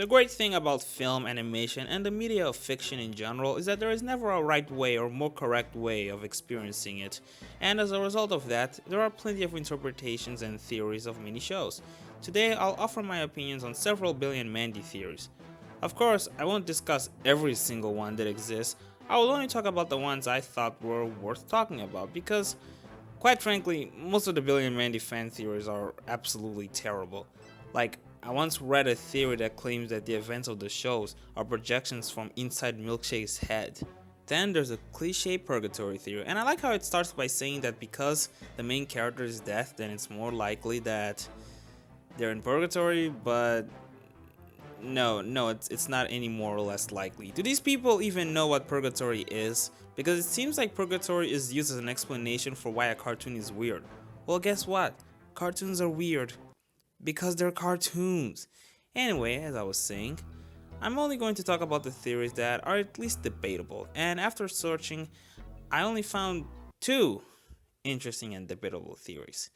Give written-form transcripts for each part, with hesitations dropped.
The great thing about film, animation, and the media of fiction in general is that there is never a right way or more correct way of experiencing it, and as a result of that, there are plenty of interpretations and theories of many shows. Today, I'll offer my opinions on several Billy and Mandy theories. Of course, I won't discuss every single one that exists. I will only talk about the ones I thought were worth talking about because, quite frankly, most of the Billy and Mandy fan theories are absolutely terrible. Like, I once read a theory that claims that the events of the shows are projections from inside Milkshake's head. Then there's a cliche Purgatory Theory, and I like how it starts by saying that because the main character is death, then it's more likely that they're in purgatory, but no, it's not any more or less likely. Do these people even know what purgatory is? Because it seems like purgatory is used as an explanation for why a cartoon is weird. Well, guess what? Cartoons are weird because they're cartoons. Anyway, as I was saying, I'm only going to talk about the theories that are at least debatable, and after searching, I only found 2 interesting and debatable theories.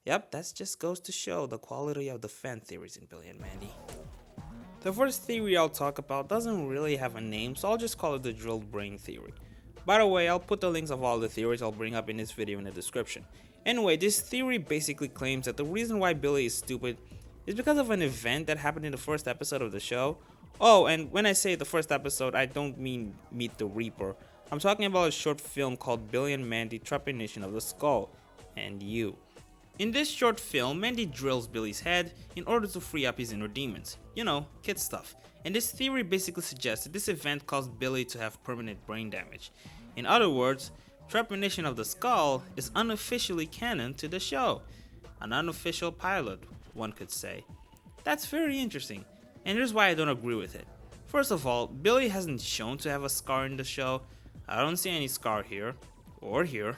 Yep, that just goes to show the quality of the fan theories in Billy and Mandy. The first theory I'll talk about doesn't really have a name, so I'll just call it the drilled brain theory. By the way, I'll put the links of all the theories I'll bring up in this video in the description. Anyway, this theory basically claims that the reason why Billy is stupid is because of an event that happened in the first episode of the show. Oh, and when I say the first episode, I don't mean Meet the Reaper. I'm talking about a short film called Billy and Mandy Trepanation of the Skull and You. In this short film, Mandy drills Billy's head in order to free up his inner demons. You know, kid stuff. And this theory basically suggests that this event caused Billy to have permanent brain damage. In other words, Trepanation of the Skull is unofficially canon to the show. An unofficial pilot, one could say. That's very interesting, and here's why I don't agree with it. First of all, Billy hasn't shown to have a scar in the show. I don't see any scar here, or here.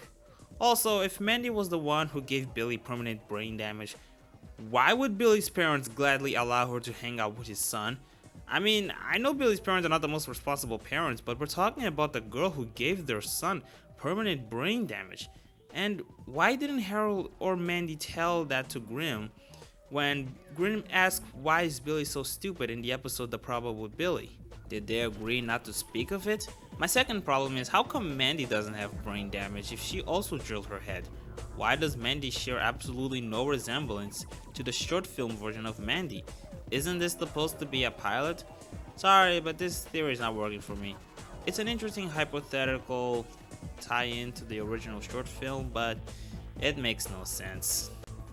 Also, if Mandy was the one who gave Billy permanent brain damage, why would Billy's parents gladly allow her to hang out with his son? I mean, I know Billy's parents are not the most responsible parents, but we're talking about the girl who gave their son permanent brain damage. And why didn't Harold or Mandy tell that to Grimm when Grimm asked why is Billy so stupid in the episode The Problem with Billy? Did they agree not to speak of it? My second problem is, how come Mandy doesn't have brain damage if she also drilled her head? Why does Mandy share absolutely no resemblance to the short film version of Mandy? Isn't this supposed to be a pilot? Sorry, but this theory is not working for me. It's an interesting hypothetical tie-in to the original short film, but it makes no sense.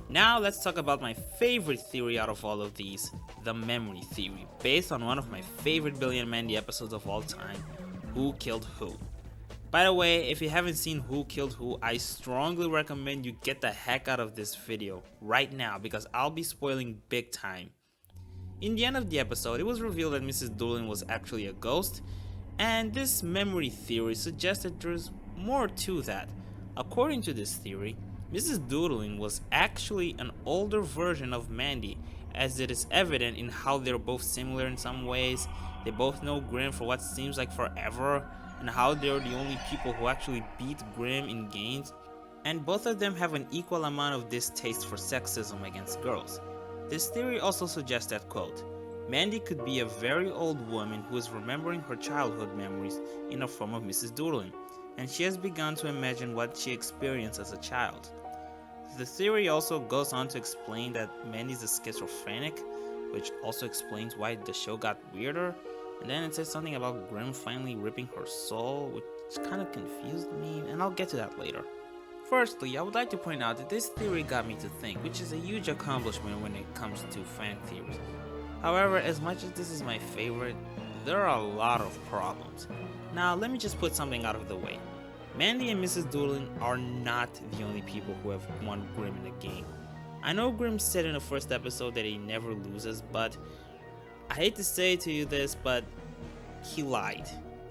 Now let's talk about my favorite theory out of all of these, the memory theory, based on one of my favorite Billy and Mandy episodes of all time, Who Killed Who. By the way, if you haven't seen Who Killed Who, I strongly recommend you get the heck out of this video right now because I'll be spoiling big time. In the end of the episode, it was revealed that Mrs. Doolin was actually a ghost, and this memory theory suggests that there's more to that. According to this theory, Mrs. Doolin was actually an older version of Mandy, as it is evident in how they're both similar in some ways. They both know Grimm for what seems like forever, and how they're the only people who actually beat Grimm in games, and both of them have an equal amount of distaste for sexism against girls. This theory also suggests that, quote, Mandy could be a very old woman who is remembering her childhood memories in the form of Mrs. Doolin, and she has begun to imagine what she experienced as a child. The theory also goes on to explain that Mandy's a schizophrenic, which also explains why the show got weirder, and then it says something about Grimm finally ripping her soul, which kind of confused me, and I'll get to that later. Firstly, I would like to point out that this theory got me to think, which is a huge accomplishment when it comes to fan theories. However, as much as this is my favorite, there are a lot of problems. Now, let me just put something out of the way. Mandy and Mrs. Doolin are not the only people who have won Grimm in the game. I know Grimm said in the first episode that he never loses, but I hate to say to you this, but he lied.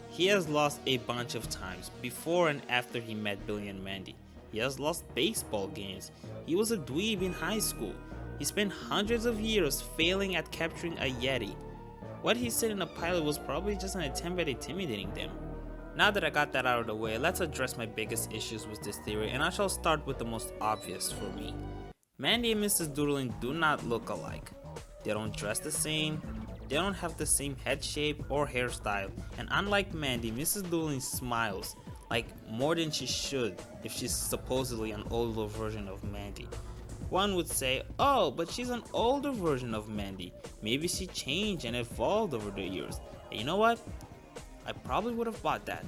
He has lost a bunch of times, before and after he met Billy and Mandy. He has lost baseball games. He was a dweeb in high school. He spent hundreds of years failing at capturing a Yeti. What he said in the pilot was probably just an attempt at intimidating them. Now that I got that out of the way, let's address my biggest issues with this theory, and I shall start with the most obvious for me. Mandy and Mrs. Doolin do not look alike. They don't dress the same. They don't have the same head shape or hairstyle, and unlike Mandy, Mrs. Doolin smiles, like more than she should if she's supposedly an older version of Mandy. One would say, oh, but she's an older version of Mandy. Maybe she changed and evolved over the years. And you know what? I probably would have bought that.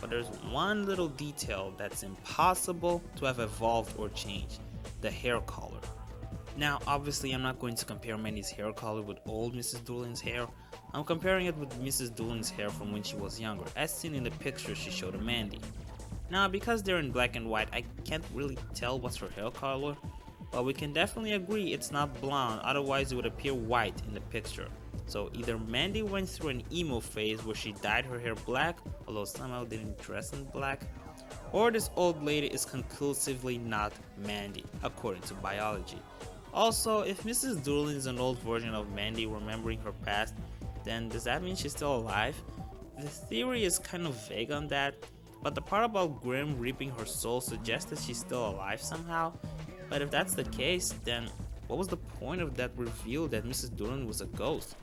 But there's one little detail that's impossible to have evolved or changed: the hair color. Now, obviously, I'm not going to compare Mandy's hair color with old Mrs. Doolin's hair. I'm comparing it with Mrs. Doolin's hair from when she was younger, as seen in the picture she showed of Mandy. Now, because they're in black and white, I can't really tell what's her hair color, but we can definitely agree it's not blonde, otherwise it would appear white in the picture. So either Mandy went through an emo phase where she dyed her hair black, although somehow didn't dress in black, or this old lady is conclusively not Mandy, according to biology. Also, if Mrs. Doolin is an old version of Mandy remembering her past, then does that mean she's still alive? The theory is kind of vague on that, but the part about Grim reaping her soul suggests that she's still alive somehow. But if that's the case, then what was the point of that reveal that Mrs. Doolin was a ghost?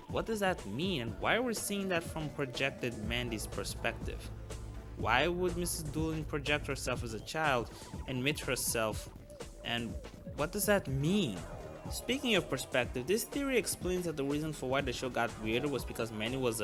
What does that mean, and why are we seeing that from projected Mandy's perspective? Why would Mrs. Doolin project herself as a child and meet herself, and what does that mean? Speaking of perspective, this theory explains that the reason for why the show got weirder was because Mandy was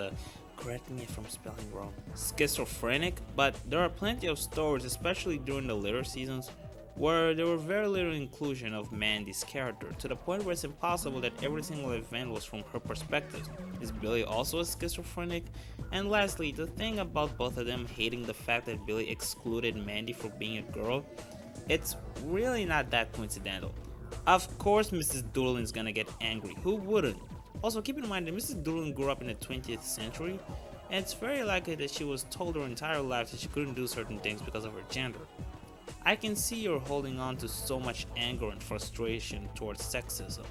correct me if I'm spelling wrong, schizophrenic, but there are plenty of stories, especially during the later seasons, where there were very little inclusion of Mandy's character, to the point where it's impossible that every single event was from her perspective. Is Billy also a schizophrenic? And lastly, the thing about both of them hating the fact that Billy excluded Mandy for being a girl, it's really not that coincidental. Of course Mrs. Doolin's gonna get angry, who wouldn't? Also keep in mind that Mrs. Doolin grew up in the 20th century, and it's very likely that she was told her entire life that she couldn't do certain things because of her gender. I can see you're holding on to so much anger and frustration towards sexism.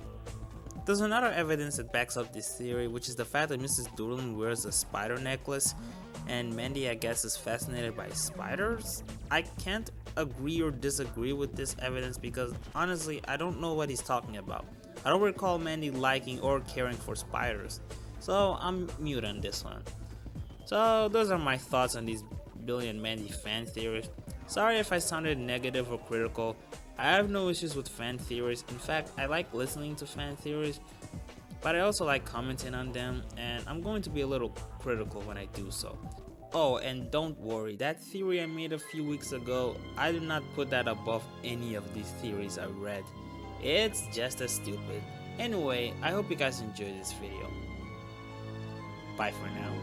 There's another evidence that backs up this theory, which is the fact that Mrs. Doolin wears a spider necklace, and Mandy, I guess, is fascinated by spiders. I can't agree or disagree with this evidence because honestly, I don't know what he's talking about. I don't recall Mandy liking or caring for spiders, so I'm mute on this one. So those are my thoughts on these Billy and Mandy fan theories. Sorry if I sounded negative or critical. I have no issues with fan theories. In fact, I like listening to fan theories, but I also like commenting on them, and I'm going to be a little critical when I do so. Oh, and don't worry, that theory I made a few weeks ago, I did not put that above any of these theories I read. It's just as stupid. Anyway, I hope you guys enjoyed this video. Bye for now.